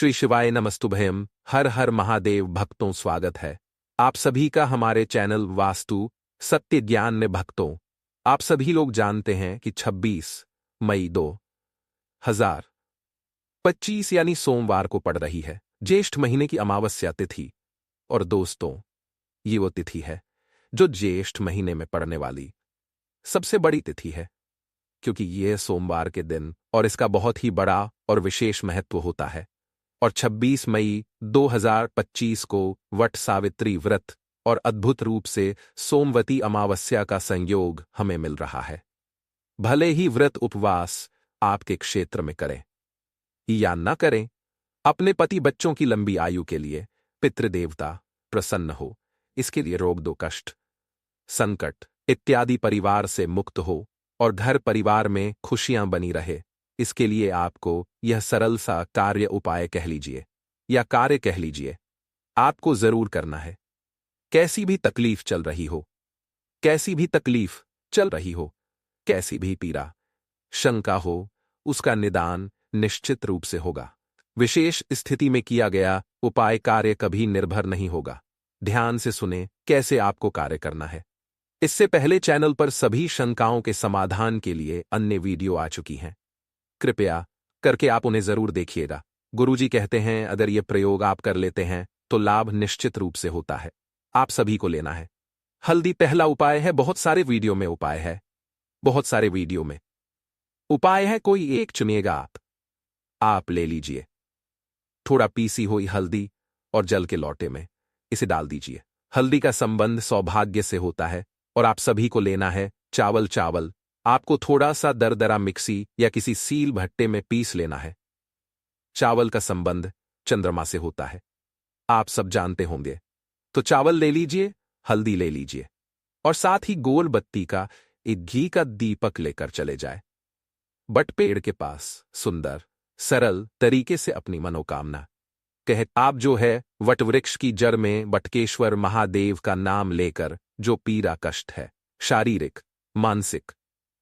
श्री शिवाय नमस्तुभयम। हर हर महादेव भक्तों, स्वागत है आप सभी का हमारे चैनल वास्तु सत्य ज्ञान में। भक्तों, आप सभी लोग जानते हैं कि 26 मई 2025 यानी सोमवार को पड़ रही है ज्येष्ठ महीने की अमावस्या तिथि। और दोस्तों, ये वो तिथि है जो ज्येष्ठ महीने में पड़ने वाली सबसे बड़ी तिथि है, क्योंकि यह सोमवार के दिन और इसका बहुत ही बड़ा और विशेष महत्व होता है। और 26 मई 2025 को वट सावित्री व्रत और अद्भुत रूप से सोमवती अमावस्या का संयोग हमें मिल रहा है। भले ही व्रत उपवास आपके क्षेत्र में करें या न करें, अपने पति बच्चों की लंबी आयु के लिए पितृदेवता प्रसन्न हो, इसके लिए रोग दो कष्ट संकट इत्यादि परिवार से मुक्त हो और घर परिवार में खुशियां बनी रहे, इसके लिए आपको यह सरल सा कार्य उपाय कह लीजिए या कार्य कह लीजिए, आपको जरूर करना है। कैसी भी तकलीफ चल रही हो, कैसी भी तकलीफ चल रही हो, कैसी भी पीड़ा शंका हो, उसका निदान निश्चित रूप से होगा। विशेष स्थिति में किया गया उपाय कार्य कभी निर्भर नहीं होगा। ध्यान से सुने कैसे आपको कार्य करना है। इससे पहले चैनल पर सभी शंकाओं के समाधान के लिए अन्य वीडियो आ चुकी हैं, कृपया करके आप उन्हें जरूर देखिएगा। गुरुजी कहते हैं, अगर ये प्रयोग आप कर लेते हैं तो लाभ निश्चित रूप से होता है। आप सभी को लेना है हल्दी। पहला उपाय है, बहुत सारे वीडियो में उपाय है, बहुत सारे वीडियो में उपाय है, कोई एक चुनिएगा आप ले लीजिए। थोड़ा पीसी हुई हल्दी और जल के लोटे में इसे डाल दीजिए। हल्दी का संबंध सौभाग्य से होता है और आप सभी को लेना है चावल। आपको थोड़ा सा दरदरा मिक्सी या किसी सील भट्टे में पीस लेना है। चावल का संबंध चंद्रमा से होता है, आप सब जानते होंगे। तो चावल ले लीजिए, हल्दी ले लीजिए और साथ ही गोल बत्ती का एक घी का दीपक लेकर चले जाए बट पेड़ के पास। सुंदर सरल तरीके से अपनी मनोकामना कहे। आप जो है वट वृक्ष की जड़ में बटकेश्वर महादेव का नाम लेकर जो पीड़ा कष्ट है, शारीरिक मानसिक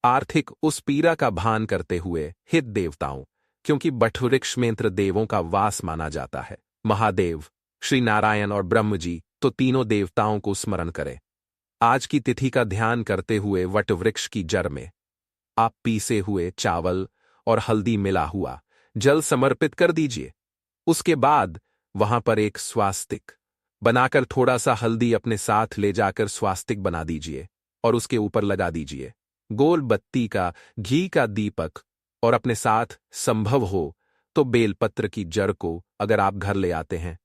आर्थिक, उस पीड़ा का भान करते हुए हित देवताओं, क्योंकि बटवृक्ष में इंद्र देवों का वास माना जाता है, महादेव, श्री नारायण और ब्रह्म जी, तो तीनों देवताओं को स्मरण करें। आज की तिथि का ध्यान करते हुए वटवृक्ष की जड़ में आप पीसे हुए चावल और हल्दी मिला हुआ जल समर्पित कर दीजिए। उसके बाद वहां पर एक स्वास्तिक बनाकर थोड़ा सा हल्दी अपने साथ ले जाकर स्वास्तिक बना दीजिए और उसके ऊपर लगा दीजिए गोल बत्ती का घी का दीपक। और अपने साथ संभव हो तो बेलपत्र की जड़ को अगर आप घर ले आते हैं,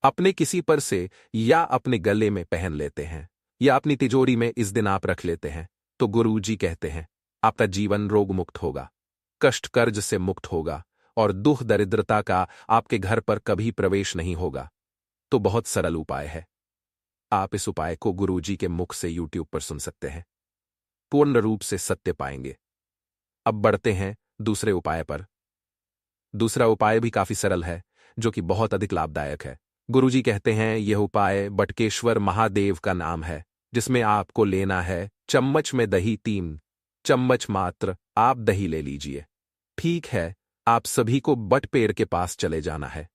अपने किसी पर से या अपने गले में पहन लेते हैं या अपनी तिजोरी में इस दिन आप रख लेते हैं, तो गुरुजी कहते हैं आपका जीवन रोग मुक्त होगा, कष्ट कर्ज से मुक्त होगा और दुख दरिद्रता का आपके घर पर कभी प्रवेश नहीं होगा। तो बहुत सरल उपाय है। आप इस उपाय को गुरुजी के मुख से YouTube पर सुन सकते हैं, पूर्ण रूप से सत्य पाएंगे। अब बढ़ते हैं दूसरे उपाय पर। दूसरा उपाय भी काफी सरल है, जो कि बहुत अधिक लाभदायक है। गुरुजी कहते हैं यह उपाय बटकेश्वर महादेव का नाम है, जिसमें आपको लेना है चम्मच में दही, 3 चम्मच मात्र आप दही ले लीजिए। ठीक है, आप सभी को बट पेड़ के पास चले जाना है।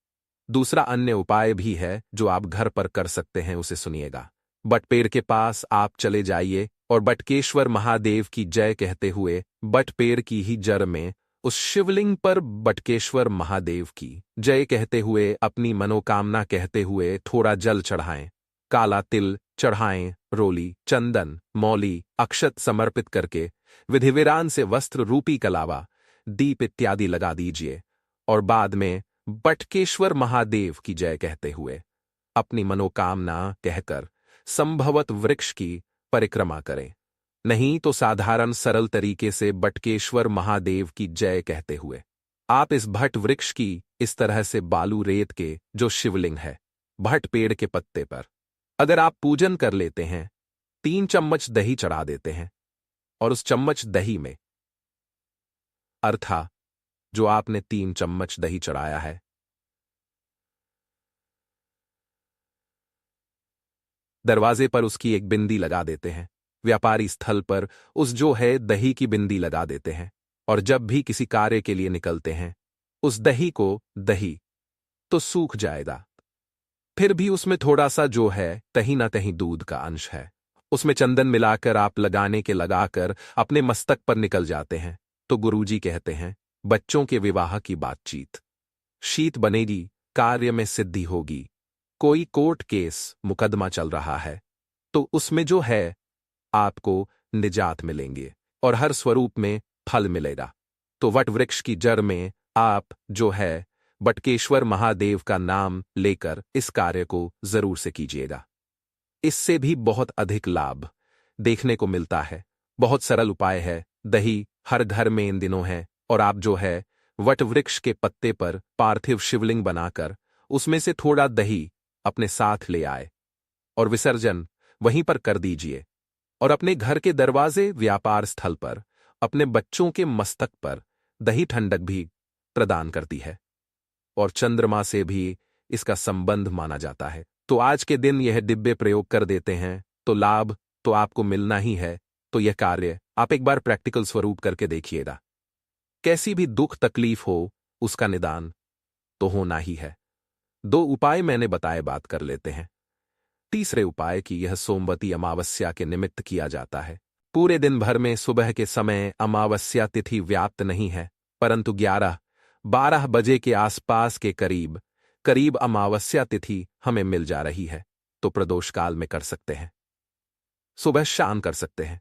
दूसरा अन्य उपाय भी है जो आप घर पर कर सकते हैं, उसे सुनिएगा। बट पेड़ के पास आप चले जाइए और बटकेश्वर महादेव की जय कहते हुए बट पेड़ की ही जड़ में उस शिवलिंग पर बटकेश्वर महादेव की जय कहते हुए अपनी मनोकामना कहते हुए थोड़ा जल चढ़ाएं, काला तिल चढ़ाएं, रोली, चंदन, मौली, अक्षत समर्पित करके विधिविधान से वस्त्र रूपी कलावा, दीप इत्यादि लगा दीजिए और बाद में बटकेश्वर महादेव की जय कहते हुए अपनी मनोकामना कहकर संभवत वृक्ष की परिक्रमा करें। नहीं तो साधारण सरल तरीके से बटकेश्वर महादेव की जय कहते हुए आप इस भट वृक्ष की इस तरह से बालू रेत के जो शिवलिंग है भट पेड़ के पत्ते पर अगर आप पूजन कर लेते हैं, 3 चम्मच दही चढ़ा देते हैं और उस चम्मच दही में अर्थात जो आपने 3 चम्मच दही चढ़ाया है, दरवाजे पर उसकी एक बिंदी लगा देते हैं। व्यापारी स्थल पर उस जो है दही की बिंदी लगा देते हैं और जब भी किसी कार्य के लिए निकलते हैं, उस दही को दही तो सूख जाएगा। फिर भी उसमें थोड़ा सा जो है कहीं ना कहीं दूध का अंश है। उसमें चंदन मिलाकर आप लगाकर अपने मस्तक पर निकल जाते हैं। तो गुरुजी कहते हैं, बच्चों के विवाह की बातचीत शीत बनेगी, कार्य में सिद्धि होगी। कोई कोर्ट केस मुकदमा चल रहा है तो उसमें जो है आपको निजात मिलेंगे और हर स्वरूप में फल मिलेगा। तो वट वृक्ष की जड़ में आप जो है बटकेश्वर महादेव का नाम लेकर इस कार्य को जरूर से कीजिएगा। इससे भी बहुत अधिक लाभ देखने को मिलता है। बहुत सरल उपाय है। दही हर घर में इन दिनों है और आप जो है वट वृक्ष के पत्ते पर पार्थिव शिवलिंग बनाकर उसमें से थोड़ा दही अपने साथ ले आए और विसर्जन वहीं पर कर दीजिए और अपने घर के दरवाजे, व्यापार स्थल पर अपने बच्चों के मस्तक पर दही ठंडक भी प्रदान करती है और चंद्रमा से भी इसका संबंध माना जाता है। तो आज के दिन यह डिब्बे प्रयोग कर देते हैं तो लाभ तो आपको मिलना ही है। तो यह कार्य आप एक बार प्रैक्टिकल स्वरूप करके देखिएगा। कैसी भी दुख तकलीफ हो उसका निदान तो होना ही है। 2 उपाय मैंने बताए, बात कर लेते हैं। तीसरे उपाय की यह सोमवती अमावस्या के निमित्त किया जाता है। पूरे दिन भर में सुबह के समय अमावस्या तिथि व्याप्त नहीं है, परंतु 11-12 बजे के आसपास के करीब करीब अमावस्या तिथि हमें मिल जा रही है। तो प्रदोष काल में कर सकते हैं, सुबह शाम कर सकते हैं।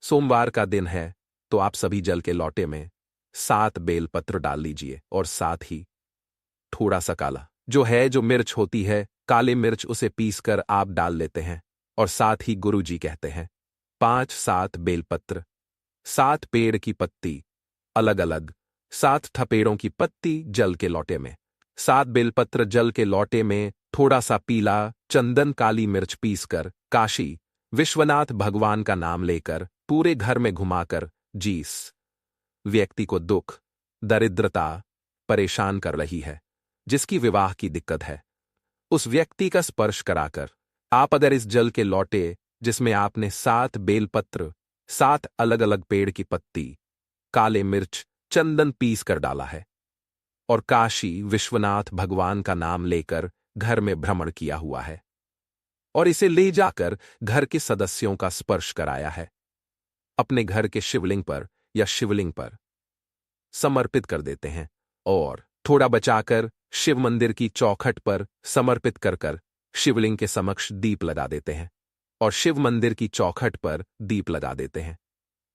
सोमवार का दिन है तो आप सभी जल के लोटे में 7 बेलपत्र डाल लीजिए और साथ ही थोड़ा सा काला जो मिर्च होती है, काले मिर्च, उसे पीसकर आप डाल लेते हैं और साथ ही गुरुजी कहते हैं 5-7 बेलपत्र, 7 पेड़ की पत्ती अलग अलग, 7 थपेड़ों की पत्ती जल के लोटे में, 7 बेलपत्र जल के लोटे में, थोड़ा सा पीला चंदन, काली मिर्च पीसकर, काशी विश्वनाथ भगवान का नाम लेकर पूरे घर में घुमाकर जिस व्यक्ति को दुख दरिद्रता परेशान कर रही है, जिसकी विवाह की दिक्कत है, उस व्यक्ति का स्पर्श कराकर आप अगर इस जल के लोटे जिसमें आपने 7 बेलपत्र, 7 अलग अलग पेड़ की पत्ती, काले मिर्च, चंदन पीस कर डाला है और काशी विश्वनाथ भगवान का नाम लेकर घर में भ्रमण किया हुआ है और इसे ले जाकर घर के सदस्यों का स्पर्श कराया है, अपने घर के शिवलिंग पर या शिवलिंग पर समर्पित कर देते हैं और थोड़ा बचाकर शिव मंदिर की चौखट पर समर्पित कर शिवलिंग के समक्ष दीप लगा देते हैं और शिव मंदिर की चौखट पर दीप लगा देते हैं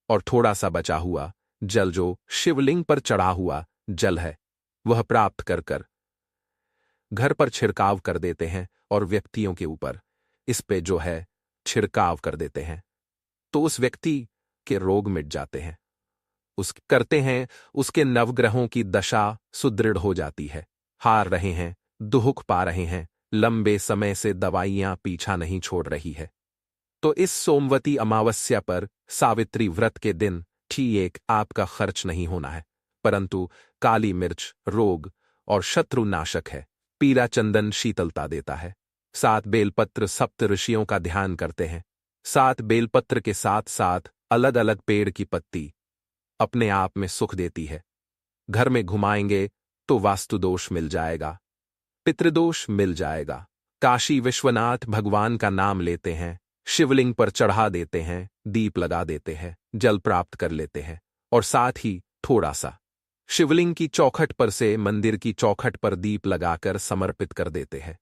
और थोड़ा सा बचा हुआ जल जो शिवलिंग पर चढ़ा हुआ जल है वह प्राप्त कर घर पर छिड़काव कर देते हैं और व्यक्तियों के ऊपर इस पे जो है छिड़काव कर देते हैं तो उस व्यक्ति के रोग मिट जाते हैं। उसके नवग्रहों की दशा सुदृढ़ हो जाती है, हार रहे हैं, दुख पा रहे हैं, लंबे समय से दवाइयां पीछा नहीं छोड़ रही है। तो इस सोमवती अमावस्या पर सावित्री व्रत के दिन ठीक आपका खर्च नहीं होना है, परंतु काली मिर्च रोग और शत्रु नाशक है, पीला चंदन शीतलता देता है, 7 बेलपत्र सप्त ऋषियों का ध्यान करते हैं, 7 बेलपत्र के साथ साथ अलग अलग पेड़ की पत्ती अपने आप में सुख देती है। घर में घुमाएंगे तो वास्तुदोष मिल जाएगा, पितृदोष मिल जाएगा। काशी विश्वनाथ भगवान का नाम लेते हैं, शिवलिंग पर चढ़ा देते हैं, दीप लगा देते हैं, जल प्राप्त कर लेते हैं और साथ ही थोड़ा सा शिवलिंग की चौखट पर से मंदिर की चौखट पर दीप लगाकर समर्पित कर देते हैं।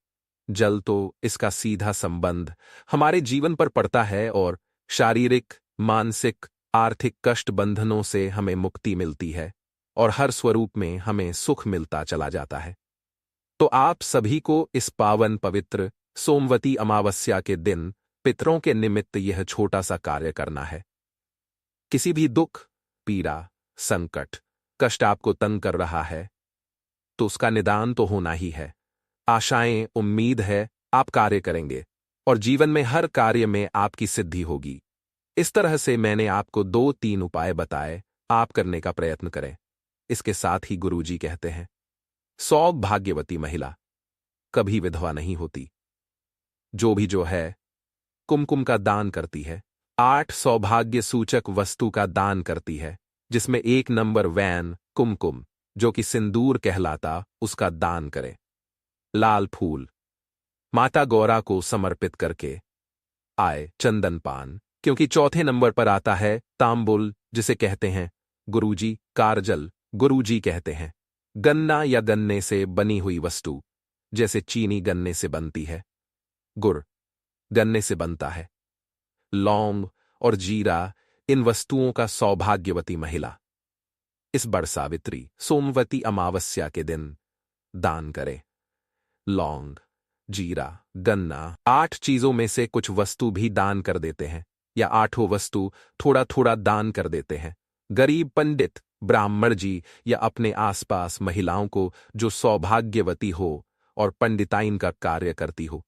जल तो इसका सीधा संबंध हमारे जीवन पर पड़ता है और शारीरिक, मानसिक, आर्थिक कष्ट बंधनों से हमें मुक्ति मिलती है और हर स्वरूप में हमें सुख मिलता चला जाता है। तो आप सभी को इस पावन पवित्र सोमवती अमावस्या के दिन पितरों के निमित्त यह छोटा सा कार्य करना है। किसी भी दुख, पीड़ा, संकट, कष्ट आपको तंग कर रहा है तो उसका निदान तो होना ही है। आशाएं, उम्मीद है आप कार्य करेंगे और जीवन में हर कार्य में आपकी सिद्धि होगी। इस तरह से मैंने आपको 2-3 उपाय बताए, आप करने का प्रयत्न करें। इसके साथ ही गुरुजी कहते हैं, सौभाग्यवती महिला कभी विधवा नहीं होती, जो है कुमकुम का दान करती है, 8 सौभाग्य सूचक वस्तु का दान करती है, जिसमें 1 नंबर वैन कुमकुम जो कि सिंदूर कहलाता उसका दान करें। लाल फूल माता गौरा को समर्पित करके आए चंदन पान, क्योंकि चौथे नंबर पर आता है तांबुल, जिसे कहते हैं गुरुजी, कारजल गुरुजी कहते हैं गन्ना या गन्ने से बनी हुई वस्तु, जैसे चीनी गन्ने से बनती है, गुड़ गन्ने से बनता है, लौंग और जीरा इन वस्तुओं का सौभाग्यवती महिला इस बरसावित्री सोमवती अमावस्या के दिन दान करे। लौंग, जीरा, गन्ना 8 चीजों में से कुछ वस्तु भी दान कर देते हैं, या 8 वस्तु थोड़ा थोड़ा दान कर देते हैं। गरीब पंडित, ब्राह्मण जी या अपने आसपास महिलाओं को जो सौभाग्यवती हो और पंडिताइन का कार्य करती हो,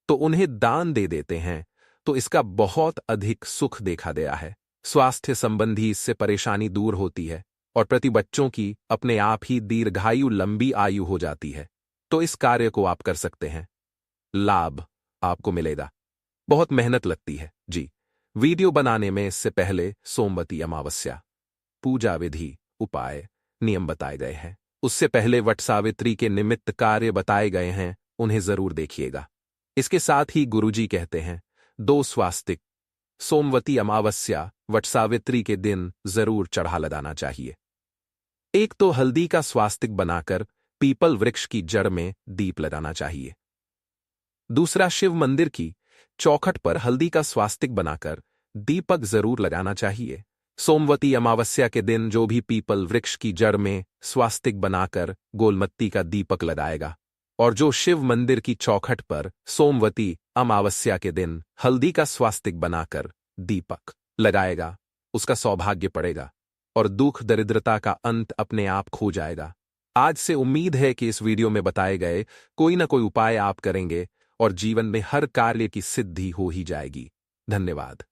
तो उन्हें दान दे देते हैं, तो इसका बहुत अधिक सुख देखा गया है। स्वास्थ्य संबंधी इससे परेशानी दूर होती है और प्रति बच्चों की अपने आप ही दीर्घायु लंबी आयु हो जाती है। तो इस कार्य को आप कर सकते हैं, लाभ आपको मिलेगा। बहुत मेहनत लगती है जी। वीडियो बनाने में इससे पहले सोमवती अमावस्या पूजा विधि, उपाय, नियम बताए गए हैं। उससे पहले वट सावित्री के निमित्त कार्य बताए गए हैं, उन्हें जरूर देखिएगा। इसके साथ ही गुरुजी कहते हैं 2 स्वास्तिक सोमवती अमावस्या वट सावित्री के दिन जरूर चढ़ा लगाना चाहिए। एक तो हल्दी का स्वास्तिक बनाकर पीपल वृक्ष की जड़ में दीप लगाना चाहिए। दूसरा, शिव मंदिर की चौखट पर हल्दी का स्वास्तिक बनाकर दीपक जरूर लगाना चाहिए। सोमवती अमावस्या के दिन जो भी पीपल वृक्ष की जड़ में स्वास्तिक बनाकर गोलमत्ती का दीपक लगाएगा, और जो शिव मंदिर की चौखट पर सोमवती अमावस्या के दिन हल्दी का स्वास्तिक बनाकर दीपक लगाएगा, उसका सौभाग्य पड़ेगा और दुख दरिद्रता का अंत अपने आप खो जाएगा। आज से उम्मीद है कि इस वीडियो में बताए गए कोई ना कोई उपाय आप करेंगे और जीवन में हर कार्य की सिद्धि हो ही जाएगी। धन्यवाद।